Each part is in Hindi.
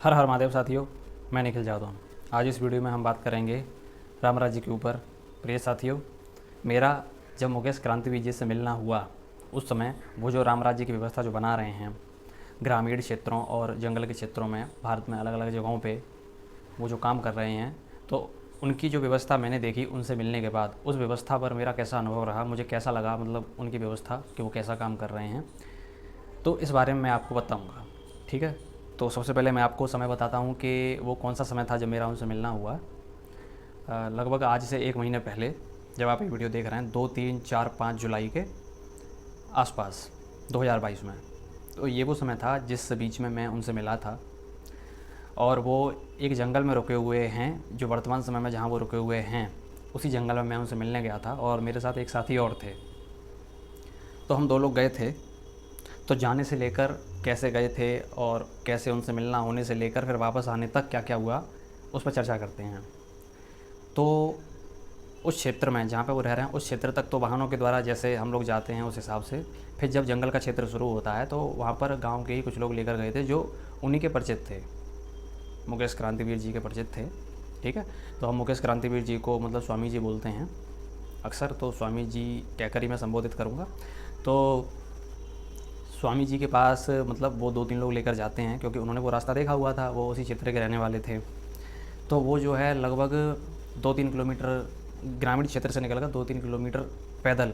हर हर महादेव साथियों, मैं निखिल जादव हूँ। आज इस वीडियो में हम बात करेंगे राम राज्य के ऊपर। प्रिय साथियों, मेरा जब मुकेश क्रांतिवीर जी से मिलना हुआ उस समय वो जो राम राज्य की व्यवस्था जो बना रहे हैं ग्रामीण क्षेत्रों और जंगल के क्षेत्रों में भारत में अलग अलग जगहों पे वो जो काम कर रहे हैं, तो उनकी जो व्यवस्था मैंने देखी उनसे मिलने के बाद, उस व्यवस्था पर मेरा कैसा अनुभव रहा, मुझे कैसा लगा, मतलब उनकी व्यवस्था कि वो कैसा काम कर रहे हैं, तो इस बारे में मैं आपको बताऊंगा। ठीक है, तो सबसे पहले मैं आपको समय बताता हूँ कि वो कौन सा समय था जब मेरा उनसे मिलना हुआ। लगभग आज से 1 महीने पहले, जब आप ये वीडियो देख रहे हैं, 2, 3, 4, 5 जुलाई के आसपास 2022 में। तो ये वो समय था जिस बीच में मैं उनसे मिला था, और वो एक जंगल में रुके हुए हैं, जो वर्तमान समय में जहाँ वो रुके हुए हैं उसी जंगल में मैं उनसे मिलने गया था, और मेरे साथ एक साथी और थे। तो हम 2 लोग गए थे। तो जाने से लेकर कैसे गए थे और कैसे उनसे मिलना होने से लेकर फिर वापस आने तक क्या क्या हुआ, उस पर चर्चा करते हैं। तो उस क्षेत्र में जहाँ पे वो रह रहे हैं, उस क्षेत्र तक तो वाहनों के द्वारा जैसे हम लोग जाते हैं उस हिसाब से। फिर जब जंगल का क्षेत्र शुरू होता है तो वहाँ पर गांव के ही कुछ लोग लेकर गए थे जो उन्हीं के परिचित थे, मुकेश क्रांतिवीर जी के परिचित थे। ठीक है, तो हम मुकेश क्रांतिवीर जी को मतलब स्वामी जी बोलते हैं अक्सर, तो स्वामी जी कहकर ही मैं संबोधित करूँगा। तो स्वामी जी के पास मतलब वो 2-3 लोग लेकर जाते हैं, क्योंकि उन्होंने वो रास्ता देखा हुआ था, वो उसी क्षेत्र के रहने वाले थे। तो वो जो है लगभग 2-3 किलोमीटर ग्रामीण क्षेत्र से निकलकर 2-3 किलोमीटर पैदल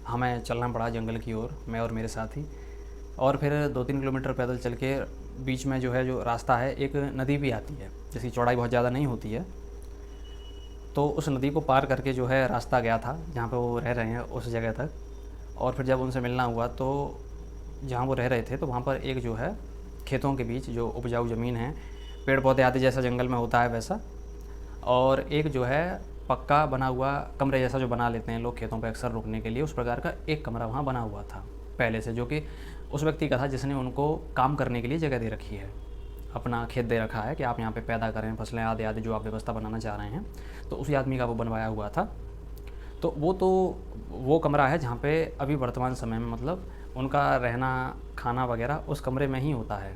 हमें चलना पड़ा जंगल की ओर, मैं और मेरे साथी। और फिर 2-3 किलोमीटर पैदल चल के बीच में जो है जो रास्ता है, एक नदी भी आती है, जिसकी चौड़ाई बहुत ज़्यादा नहीं होती है। तो उस नदी को पार करके जो है रास्ता गया था जहाँ पे वो रह रहे हैं उस जगह तक। और फिर जब उनसे मिलना हुआ तो जहाँ वो रह रहे थे, तो वहाँ पर एक जो है खेतों के बीच जो उपजाऊ ज़मीन है, पेड़ पौधे आदि जैसा जंगल में होता है वैसा, और एक जो है पक्का बना हुआ कमरे जैसा जो बना लेते हैं लोग खेतों पर अक्सर रुकने के लिए, उस प्रकार का एक कमरा वहाँ बना हुआ था पहले से, जो कि उस व्यक्ति का था जिसने उनको काम करने के लिए जगह दे रखी है, अपना खेत दे रखा है कि आप यहाँ पे पैदा करें फसलें आदि आदि जो आप व्यवस्था बनाना चाह रहे हैं। तो उसी आदमी का वो बनवाया हुआ था। तो वो कमरा है जहाँ पे अभी वर्तमान समय में मतलब उनका रहना खाना वगैरह उस कमरे में ही होता है,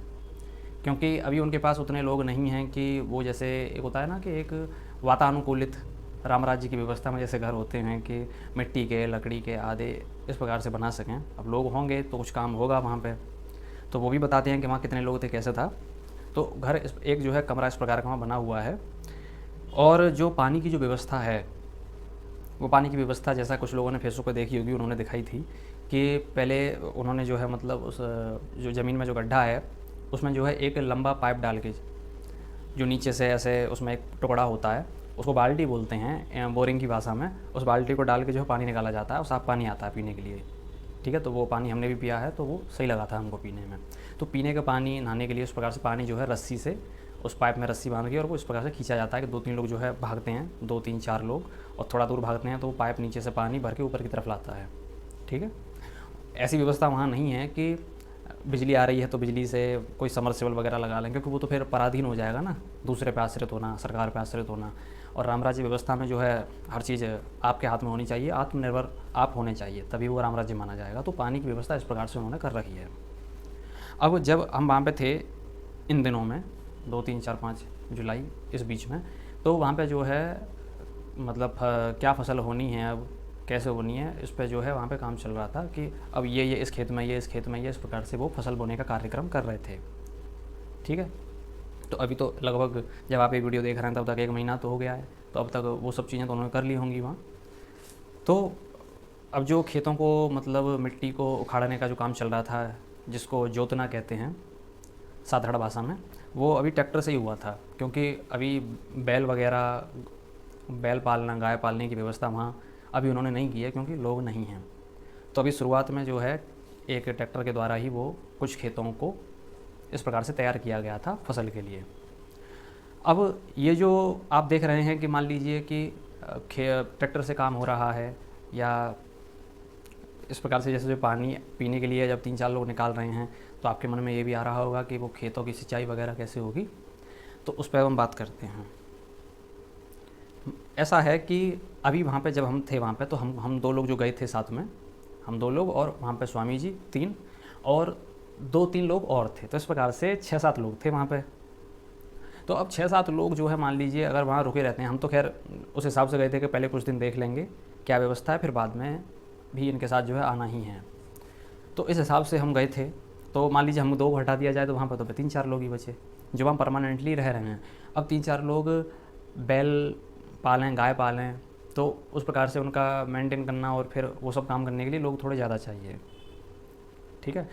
क्योंकि अभी उनके पास उतने लोग नहीं हैं कि वो जैसे एक होता है ना कि एक वातानुकूलित राम राज्य की व्यवस्था में जैसे घर होते हैं कि मिट्टी के लकड़ी के आदि इस प्रकार से बना सकें। अब लोग होंगे तो कुछ काम होगा वहाँ पे, तो वो भी बताते हैं कि वहाँ कितने लोग थे, कैसे था। तो घर एक जो है कमरा इस प्रकार का वहाँ बना हुआ है। और जो पानी की जो व्यवस्था है, वो पानी की व्यवस्था जैसा कुछ लोगों ने फेसबुक पर देखी होगी, उन्होंने दिखाई थी कि पहले उन्होंने जो है मतलब उस जो ज़मीन में जो गड्ढा है उसमें जो है एक लंबा पाइप डाल के, जो नीचे से ऐसे उसमें एक टुकड़ा होता है, उसको बाल्टी बोलते हैं बोरिंग की भाषा में, उस बाल्टी को डाल के जो है पानी निकाला जाता है और साफ़ पानी आता है पीने के लिए। ठीक है, तो वो पानी हमने भी पिया है, तो वो सही लगा था हमको पीने में। तो पीने का पानी, नहाने के लिए उस प्रकार से पानी जो है रस्सी से उस पाइप में रस्सी बांध के और वो इस प्रकार से खींचा जाता है कि 2-3 लोग जो है भागते हैं, 2-3-4 लोग, और थोड़ा दूर भागते हैं तो वो पाइप नीचे से पानी भर के ऊपर की तरफ लाता है। ठीक है, ऐसी व्यवस्था वहाँ नहीं है कि बिजली आ रही है तो बिजली से कोई समरसेबल वगैरह लगा लें, क्योंकि वो तो फिर पराधीन हो जाएगा ना, दूसरे पे आश्रित होना, सरकार पे आश्रित होना। और राम राज्य व्यवस्था में जो है हर चीज़ आपके हाथ में होनी चाहिए, आत्मनिर्भर आप होने चाहिए, तभी वो राम राज्य माना जाएगा। तो पानी की व्यवस्था इस प्रकार से उन्होंने कर रखी है। अब जब हम वहाँ पे थे इन दिनों में 2, 3, 4, 5 जुलाई इस बीच में, तो वहाँ पे जो है मतलब क्या फ़सल होनी है, अब कैसे होनी है, इस पे जो है वहाँ पे काम चल रहा था कि अब ये इस खेत में, ये इस खेत में, ये इस प्रकार से वो फसल बोने का कार्यक्रम कर रहे थे। ठीक है, तो अभी तो लगभग जब आप ये वीडियो देख रहे हैं तब तक 1 महीना तो हो गया है, तो अब तक वो सब चीज़ें तो उन्होंने कर ली होंगी वहाँ। तो अब जो खेतों को मतलब मिट्टी को उखाड़ने का जो काम चल रहा था, जिसको जोतना कहते हैं साधारण भाषा में, वो अभी ट्रैक्टर से ही हुआ था, क्योंकि अभी बैल वगैरह, बैल पालना, गाय पालने की व्यवस्था वहाँ अभी उन्होंने नहीं की है, क्योंकि लोग नहीं हैं। तो अभी शुरुआत में जो है एक ट्रैक्टर के द्वारा ही वो कुछ खेतों को इस प्रकार से तैयार किया गया था फसल के लिए। अब ये जो आप देख रहे हैं कि मान लीजिए कि ट्रैक्टर से काम हो रहा है, या इस प्रकार से जैसे जो पानी पीने के लिए जब 3-4 लोग निकाल रहे हैं, तो आपके मन में ये भी आ रहा होगा कि वो खेतों की सिंचाई वगैरह कैसे होगी। तो उस पर हम बात करते हैं। ऐसा है कि अभी वहाँ पे जब हम थे वहाँ पे, तो हम 2 लोग जो गए थे साथ में, हम 2 लोग, और वहाँ पे स्वामी जी 3, और 2-3 लोग और थे। तो इस प्रकार से 6-7 लोग थे वहाँ पे तो अब 6-7 लोग जो है मान लीजिए अगर वहाँ रुके रहते हैं, हम तो खैर उस हिसाब से गए थे कि पहले कुछ दिन देख लेंगे क्या व्यवस्था है, फिर बाद में भी इनके साथ जो है आना ही है। तो इस हिसाब से हम गए थे। तो मान लीजिए हम 2 हटा दिया जाए तो वहाँ पर तो 3-4 लोग ही बचे जो वहाँ परमानेंटली रह रहे हैं। अब 3-4 लोग बैल पालें, गाय पालें, तो उस प्रकार से उनका मेंटेन करना और फिर वो सब काम करने के लिए लोग थोड़े ज़्यादा चाहिए। ठीक है।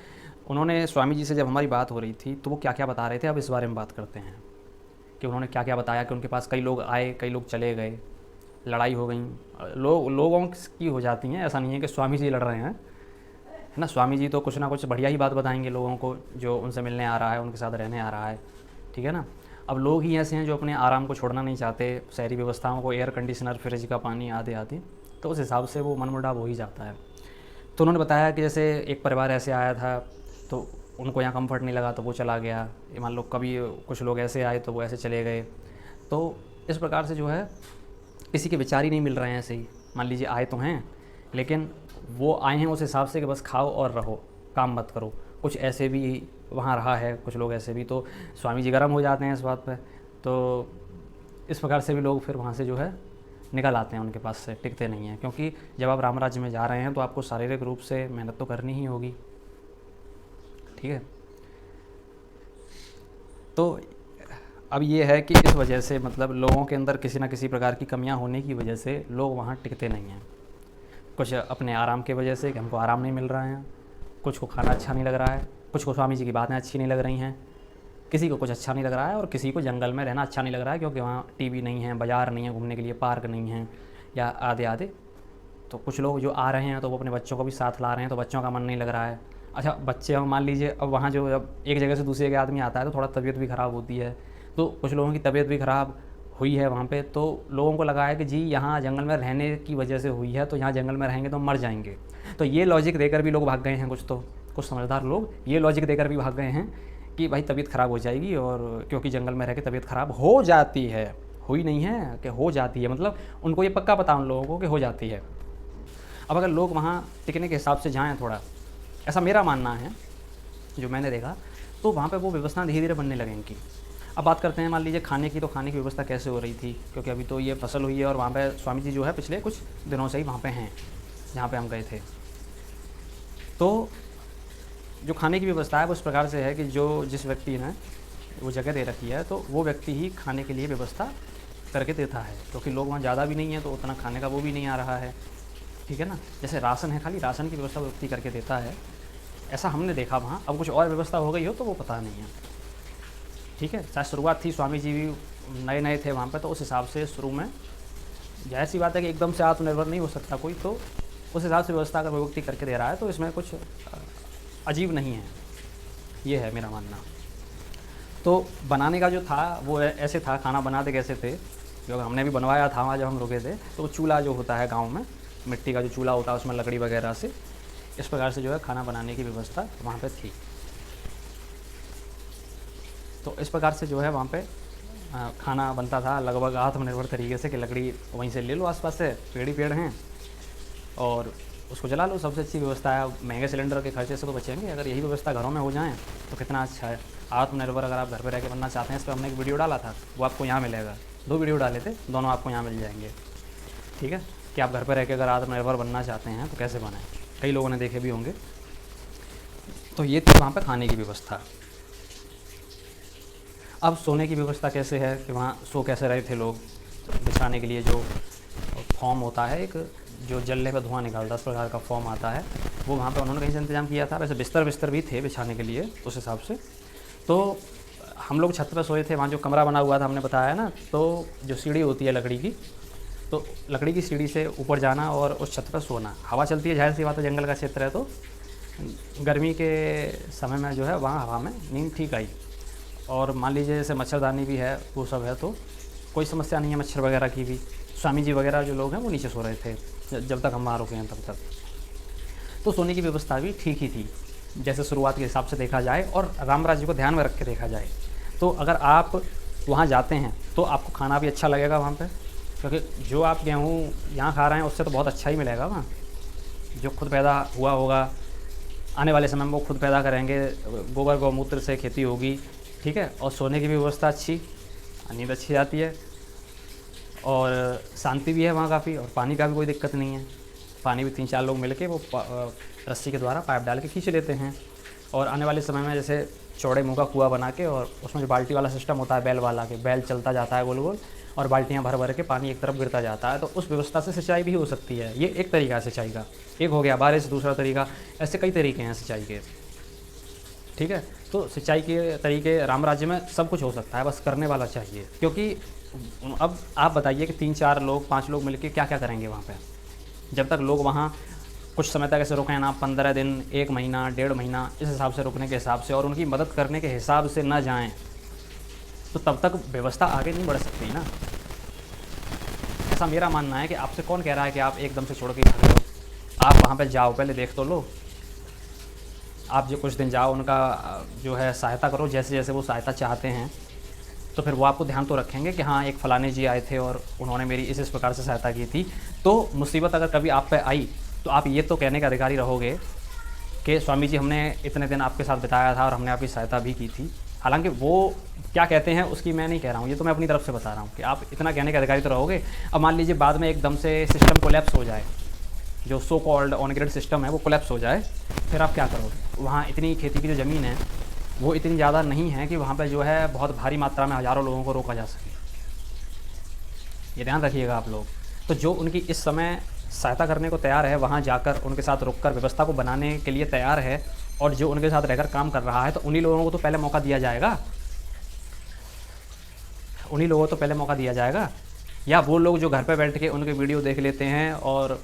उन्होंने स्वामी जी से जब हमारी बात हो रही थी तो वो क्या क्या बता रहे थे, अब इस बारे में बात करते हैं कि उन्होंने क्या क्या बताया कि उनके पास कई लोग आए, कई लोग चले गए, लड़ाई हो गई, लोगों की हो जाती हैं। ऐसा नहीं है कि स्वामी जी लड़ रहे हैं, है ना। स्वामी जी तो कुछ ना कुछ बढ़िया ही बात बताएंगे लोगों को जो उनसे मिलने आ रहा है, उनके साथ रहने आ रहा है, ठीक है ना। अब लोग ही ऐसे हैं जो अपने आराम को छोड़ना नहीं चाहते, शहरी व्यवस्थाओं को, एयर कंडीशनर, फ्रिज का पानी आदि आदि, तो उस हिसाब से वो मनमुटाव हो ही जाता है। तो उन्होंने बताया कि जैसे एक परिवार ऐसे आया था तो उनको यहाँ कंफर्ट नहीं लगा तो वो चला गया, मान लो कभी कुछ लोग ऐसे आए तो वो ऐसे चले गए। तो इस प्रकार से जो है किसी के विचार ही नहीं मिल रहे हैं। ऐसे ही मान लीजिए आए तो हैं लेकिन वो आए हैं उस हिसाब से कि बस खाओ और रहो, काम मत करो। कुछ ऐसे भी वहाँ रहा है, कुछ लोग ऐसे भी, तो स्वामी जी गर्म हो जाते हैं इस बात पे। तो इस प्रकार से भी लोग फिर वहाँ से जो है निकल आते हैं, उनके पास से टिकते नहीं हैं। क्योंकि जब आप राम राज्य में जा रहे हैं तो आपको शारीरिक रूप से मेहनत तो करनी ही होगी, ठीक है। तो अब ये है कि इस वजह से मतलब लोगों के अंदर किसी न किसी प्रकार की कमियां होने की वजह से लोग वहाँ टिकते नहीं हैं। कुछ अपने आराम की वजह से कि हमको आराम नहीं मिल रहा है, कुछ को खाना अच्छा नहीं लग रहा है, कुछ को स्वामी जी की बातें अच्छी नहीं लग रही हैं, किसी को कुछ अच्छा नहीं लग रहा है, और किसी को जंगल में रहना अच्छा नहीं लग रहा है क्योंकि वहाँ टीवी नहीं है, बाज़ार नहीं है घूमने के लिए, पार्क नहीं है, या आधे आधे। तो कुछ लोग जो आ रहे हैं तो वो अपने बच्चों को भी साथ ला रहे हैं, तो बच्चों का मन नहीं लग रहा है। अच्छा, बच्चे हम मान लीजिए अब वहाँ जो जब एक जगह से दूसरी जगह आदमी आता है तो थोड़ा तबीयत भी ख़राब होती है, तो कुछ लोगों की तबीयत भी ख़राब हुई है वहाँ पे। तो लोगों को लगा है कि जी यहाँ जंगल में रहने की वजह से हुई है, तो यहाँ जंगल में रहेंगे तो मर जाएंगे। तो ये लॉजिक देकर भी लोग भाग गए हैं, कुछ समझदार लोग ये लॉजिक देकर भी भाग गए हैं कि भाई तबीयत ख़राब हो जाएगी, और क्योंकि जंगल में रह के तबीयत ख़राब हो जाती है, हुई नहीं है कि हो जाती है, मतलब उनको ये पक्का पता उन लोगों को कि हो जाती है। अब अगर लोग वहाँ टिकने के हिसाब से जाएँ थोड़ा, ऐसा मेरा मानना है जो मैंने देखा, तो वहाँ पे वो व्यवस्था धीरे धीरे बनने लगेंगी। अब बात करते हैं मान लीजिए खाने की, तो खाने की व्यवस्था कैसे हो रही थी, क्योंकि अभी तो ये फसल हुई है और वहाँ पे स्वामी जी जो है पिछले कुछ दिनों से ही वहाँ पे हैं जहाँ पे हम गए थे। तो जो खाने की व्यवस्था है वो इस प्रकार से है कि जो जिस व्यक्ति ने वो जगह दे रखी है तो वो व्यक्ति ही खाने के लिए व्यवस्था करके देता है, क्योंकि लोग वहाँ ज़्यादा भी नहीं है तो उतना खाने का वो भी नहीं आ रहा है, ठीक है ना। जैसे राशन है, खाली राशन की व्यवस्था व्यक्ति करके देता है, ऐसा हमने देखा वहाँ। अब कुछ और व्यवस्था हो गई हो तो वो पता नहीं है, ठीक है। शायद शुरुआत थी, स्वामी जी भी नए नए थे वहाँ पे, तो उस हिसाब से शुरू में जाहिर सी बात है कि एकदम से आत्मनिर्भर नहीं हो सकता कोई, तो उस हिसाब से व्यवस्था अगर व्यक्ति करके दे रहा है तो इसमें कुछ अजीब नहीं है, ये है मेरा मानना। तो बनाने का जो था वो ऐसे था, खाना बनाते कैसे थे, क्योंकि हमने भी बनवाया था वहाँ जब हम रुके थे। तो चूल्हा जो होता है गाँव में, मिट्टी का जो चूल्हा होता है उसमें लकड़ी वगैरह से इस प्रकार से जो है खाना बनाने की व्यवस्था वहाँ पे थी। तो इस प्रकार से जो है वहाँ पे खाना बनता था लगभग आत्मनिर्भर तरीके से, कि लकड़ी वहीं से ले लो, आसपास से पेड़ ही पेड़ हैं और उसको जला लो। सबसे अच्छी व्यवस्था है, महंगे सिलेंडर के खर्चे से तो बचेंगे। अगर यही व्यवस्था घरों में हो जाए तो कितना अच्छा है। आत्मनिर्भर अगर आप घर पर रह के बनना चाहते हैं, इस पर हमने एक वीडियो डाला था, वो आपको यहाँ मिलेगा। 2 वीडियो डाले थे, दोनों आपको यहाँ मिल जाएंगे, ठीक है। कि आप घर पर रह के अगर आत्मनिर्भर बनना चाहते हैं तो कैसे बनाएं, कई लोगों ने देखे भी होंगे। तो ये थी वहाँ पर खाने की व्यवस्था। अब सोने की व्यवस्था कैसे है कि वहाँ सो कैसे रहे थे लोग। बिछाने के लिए जो फॉर्म होता है, एक जो जलने पर धुआं निकलता है, इस प्रकार का फॉर्म आता है, वो वहाँ पे उन्होंने कहीं से इंतजाम किया था। वैसे बिस्तर भी थे बिछाने के लिए उस हिसाब से। तो हम लोग छत पर सोए थे, वहाँ जो कमरा बना हुआ था हमने बताया ना, तो जो सीढ़ी होती है लकड़ी की, तो लकड़ी की सीढ़ी से ऊपर जाना और उस छत पर सोना। हवा चलती है, जाहिर सी बात है, जंगल का क्षेत्र है, तो गर्मी के समय में जो है वहाँ हवा में नींद ठीक आई। और मान लीजिए जैसे मच्छरदानी भी है, वो सब है, तो कोई समस्या नहीं है मच्छर वगैरह की भी। स्वामी जी वगैरह जो लोग हैं वो नीचे सो रहे थे जब तक हम वहाँ रुके हैं तब तक। तो सोने की व्यवस्था भी ठीक ही थी जैसे शुरुआत के हिसाब से देखा जाए, और राम राज्य को ध्यान में रख के देखा जाए। तो अगर आप वहाँ जाते हैं तो आपको खाना भी अच्छा लगेगा वहाँ पे, क्योंकि जो आप गेहूँ यहाँ खा रहे हैं उससे तो बहुत अच्छा ही मिलेगा वहाँ, जो खुद पैदा हुआ होगा। आने वाले समय में वो खुद पैदा करेंगे, गोबर गौमूत्र से खेती होगी, ठीक है। और सोने की भी व्यवस्था अच्छी, नींद अच्छी आती है और शांति भी है वहाँ काफ़ी, और पानी का भी कोई दिक्कत नहीं है। पानी भी 3-4 लोग मिल के वो रस्सी के द्वारा पाइप डाल के खींच लेते हैं। और आने वाले समय में जैसे चौड़े मुँह का कुआँ बना के, और उसमें जो बाल्टी वाला सिस्टम होता है बैल वाला, के बैल चलता जाता है गोल गोल और बाल्टियाँ भर भर के पानी एक तरफ गिरता जाता है, तो उस व्यवस्था से सिंचाई भी हो सकती है। ये एक तरीका है सिंचाई का। एक हो गया बारिश, दूसरा तरीका, ऐसे कई तरीके हैं सिंचाई के। ठीक है, तो सिंचाई के तरीके राम राज्य में सब कुछ हो सकता है, बस करने वाला चाहिए। क्योंकि अब आप बताइए कि 3-4 लोग 5 लोग मिलके क्या क्या करेंगे वहाँ पे, जब तक लोग वहाँ कुछ समय तक ऐसे रुकें ना, 15 दिन, 1 महीना, 1.5 महीना, इस हिसाब से रुकने के हिसाब से और उनकी मदद करने के हिसाब से ना जाएं, तो तब तक व्यवस्था आगे नहीं बढ़ सकती ना। ऐसा मेरा मानना है कि आपसे कौन कह रहा है कि आप एकदम से छोड़ के भाग रहे हो। आप वहाँ पे जाओ, पहले देख तो लो। आप जो कुछ दिन जाओ, उनका जो है सहायता करो जैसे जैसे वो सहायता चाहते हैं, तो फिर वो आपको ध्यान तो रखेंगे कि हाँ एक फ़लाने जी आए थे और उन्होंने मेरी इस प्रकार से सहायता की थी। तो मुसीबत अगर कभी आप पे आई तो आप ये तो कहने के अधिकारी रहोगे कि स्वामी जी हमने इतने दिन आपके साथ बिताया था और हमने आपकी सहायता भी की थी। हालांकि वो क्या कहते हैं उसकी मैं नहीं कह रहा हूँ, ये तो मैं अपनी तरफ से बता रहा हूँ कि आप इतना कहने के अधिकारी तो रहोगे। अब मान लीजिए बाद में एकदम से सिस्टम कोलैप्स हो जाए, जो so called on grid system है वो कोलैप्स हो जाए, फिर आप क्या करोगे? वहाँ इतनी खेती की जो ज़मीन है वो इतनी ज़्यादा नहीं है कि वहाँ पे जो है बहुत भारी मात्रा में हज़ारों लोगों को रोका जा सके। ये ध्यान रखिएगा आप लोग। तो जो उनकी इस समय सहायता करने को तैयार है, वहाँ जाकर उनके साथ रुककर व्यवस्था को बनाने के लिए तैयार है, और जो उनके साथ रहकर काम कर रहा है, तो उन्हीं लोगों को तो पहले मौका दिया जाएगा। उन्हीं लोगों को तो पहले मौका दिया जाएगा। या वो लोग जो घर पे बैठ के उनके वीडियो देख लेते हैं और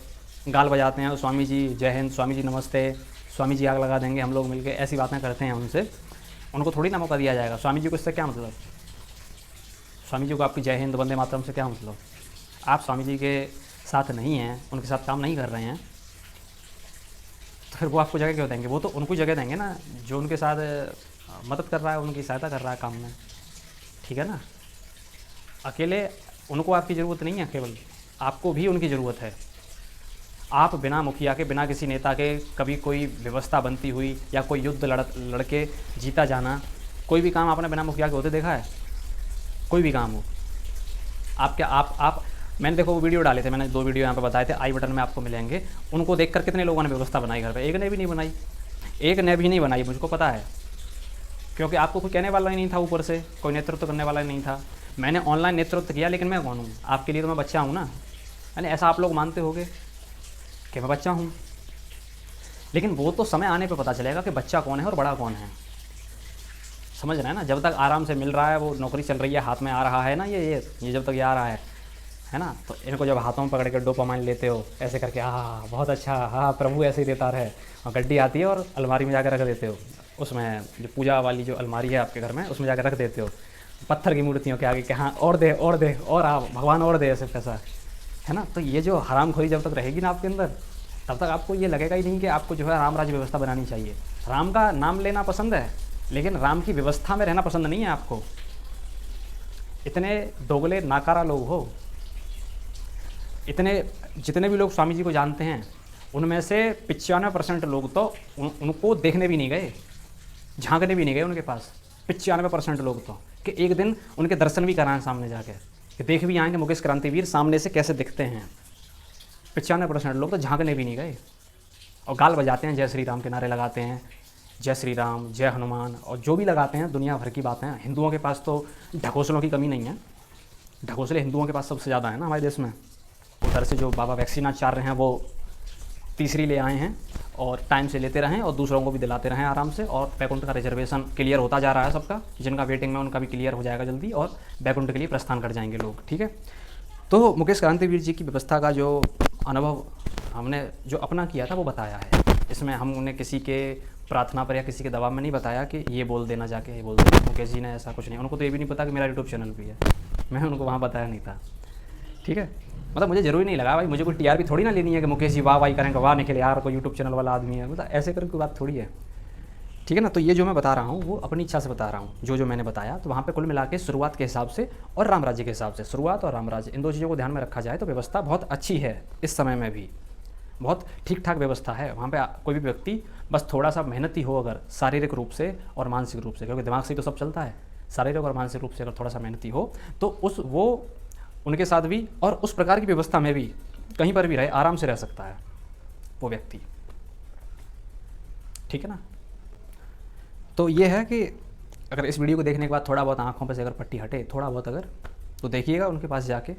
गाल बजाते हैं, स्वामी जी जय हिंद, स्वामी जी नमस्ते, स्वामी जी आग लगा देंगे हम लोग मिलके, ऐसी बातें करते हैं उनसे, उनको थोड़ी ना मौका दिया जाएगा। स्वामी जी को इससे क्या मतलब? स्वामी जी को आपकी जय हिंद वंदे मातरम से क्या मतलब? आप स्वामी जी के साथ नहीं हैं, उनके साथ काम नहीं कर रहे हैं, तो फिर वो आपको जगह क्यों देंगे? वो तो उनको जगह देंगे ना जो उनके साथ मदद कर रहा है, उनकी सहायता कर रहा है काम में। ठीक है ना? अकेले उनको आपकी ज़रूरत नहीं है, केवल आपको भी उनकी ज़रूरत है। आप बिना मुखिया के, बिना किसी नेता के कभी कोई व्यवस्था बनती हुई या कोई युद्ध लड़के जीता जाना, कोई भी काम आपने बिना मुखिया के होते देखा है? कोई भी काम हो आप क्या आप मैंने देखो वो वीडियो डाले थे, मैंने 2 वीडियो यहाँ पे बताए थे, आई बटन में आपको मिलेंगे। उनको देखकर कितने लोगों ने व्यवस्था बनाई घर पे? एक ने भी नहीं बनाई, एक ने भी नहीं बनाई, मुझको पता है। क्योंकि आपको कोई कहने वाला ही नहीं था, ऊपर से कोई नेतृत्व करने वाला ही नहीं था। मैंने ऑनलाइन नेतृत्व किया, लेकिन मैं कौन हूँ? आपके लिए तो मैं बच्चा हूँ ना। यानी ऐसा आप लोग मानते होगे कि मैं बच्चा हूँ, लेकिन वो तो समय आने पे पता चलेगा कि बच्चा कौन है और बड़ा कौन है। समझ रहे हैं ना? जब तक आराम से मिल रहा है, वो नौकरी चल रही है, हाथ में आ रहा है ना, ये जब तक ये आ रहा है ना, तो इनको जब हाथों में पकड़ के डोपामाइन लेते हो ऐसे करके, हाँ बहुत अच्छा, हाँ प्रभु ऐसे ही देता रहे, और गड्डी आती है और अलमारी में जाकर रख देते हो, उसमें जो पूजा वाली जो अलमारी है आपके घर में, उसमें जाकर रख देते हो पत्थर की मूर्तियों के आगे कि हाँ और दे और दे और आप भगवान और दे, ऐसे पैसा है ना। तो ये जो हरामखोरी जब तक रहेगी ना आपके अंदर, तब तक आपको ये लगेगा ही नहीं कि आपको जो है राम राज्य व्यवस्था बनानी चाहिए। राम का नाम लेना पसंद है, लेकिन राम की व्यवस्था में रहना पसंद नहीं है आपको। इतने दोगले नाकारा लोग हो, इतने जितने भी लोग स्वामी जी को जानते हैं, उनमें से 95% लोग तो उनको देखने भी नहीं गए, झांकने भी नहीं गए उनके पास। 95% लोग तो कि एक दिन उनके दर्शन भी कराएं सामने जाके, कि देख भी आएंगे मुकेश क्रांतिवीर सामने से कैसे दिखते हैं। 95% लोग तो झांकने भी नहीं गए, और गाल बजाते हैं, जय श्री राम के नारे लगाते हैं, जय श्री राम, जय हनुमान, और जो भी लगाते हैं दुनिया भर की बातें। हिंदुओं के पास तो ढकोसलों की कमी नहीं है, ढकोसले हिंदुओं के पास सबसे ज़्यादा है ना हमारे देश में। उधर से जो बाबा वैक्सीनाचार्य हैं वो तीसरी ले आए हैं, और टाइम से लेते रहें और दूसरों को भी दिलाते रहें आराम से। और बैकुंठ का रिजर्वेशन क्लियर होता जा रहा है सबका, जिनका वेटिंग में उनका भी क्लियर हो जाएगा जल्दी, और बैकुंठ के लिए प्रस्थान कर जाएंगे लोग। ठीक है, तो मुकेश क्रांतिवीर जी की व्यवस्था का जो अनुभव हमने जो अपना किया था वो बताया है। इसमें हमने किसी के प्रार्थना पर या किसी के दबाव में नहीं बताया कि ये बोल देना जाके, ये बोल देना। मुकेश जी ने ऐसा कुछ नहीं, उनको तो ये भी नहीं पता कि मेरा यूट्यूब चैनल भी है, मैंने उनको वहाँ बताया नहीं था। ठीक है, मतलब मुझे ज़रूरी नहीं लगा भाई, मुझे कोई टीआरपी थोड़ी ना लेनी है कि मुकेश जी वाह वाही करेंगे, वाह निकले यार कोई यूट्यूब चैनल वाला आदमी है, मतलब ऐसे करके कोई बात थोड़ी है। ठीक है ना? तो ये जो मैं बता रहा हूँ वो अपनी इच्छा से बता रहा हूँ, जो मैंने बताया। तो वहाँ पे कुल मिला के शुरुआत के हिसाब से और राम राज्य के हिसाब से, शुरुआत और राम राज्य, इन 2 चीज़ों को ध्यान में रखा जाए तो व्यवस्था बहुत अच्छी है। इस समय में भी बहुत ठीक ठाक व्यवस्था है वहाँ पे। कोई भी व्यक्ति बस थोड़ा सा मेहनती हो अगर, शारीरिक रूप से और मानसिक रूप से, क्योंकि दिमाग से ही तो सब चलता है, शारीरिक और मानसिक रूप से अगर थोड़ा सा मेहनती हो तो वो उनके साथ भी और उस प्रकार की व्यवस्था में भी कहीं पर भी रहे, आराम से रह सकता है वो व्यक्ति। ठीक है ना। तो ये है कि अगर इस वीडियो को देखने के बाद थोड़ा बहुत आंखों पर से अगर पट्टी हटे थोड़ा बहुत अगर, तो देखिएगा उनके पास जाके।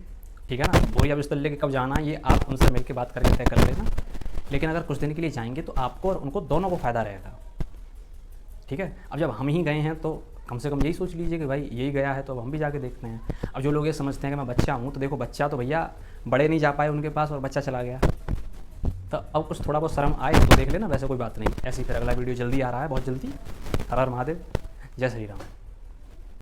ठीक है ना। वही अब इस तरह लेके कब जाना है ये आप उनसे मिल के बात करके तय कर लेना। लेकिन अगर कुछ दिन के लिए जाएंगे तो आपको और उनको दोनों को फ़ायदा रहेगा। ठीक है। अब जब हम ही गए हैं तो कम से कम यही सोच लीजिए कि भाई यही गया है तो अब हम भी जाके देखते हैं। अब जो लोग ये समझते हैं कि मैं बच्चा हूँ, तो देखो बच्चा तो भैया बड़े नहीं जा पाए उनके पास और बच्चा चला गया, तो अब कुछ थोड़ा बहुत शर्म आए तो देख लेना, वैसे कोई बात नहीं। ऐसे ही फिर अगला वीडियो जल्दी आ रहा है, बहुत जल्दी। हर हर महादेव, जय श्री राम।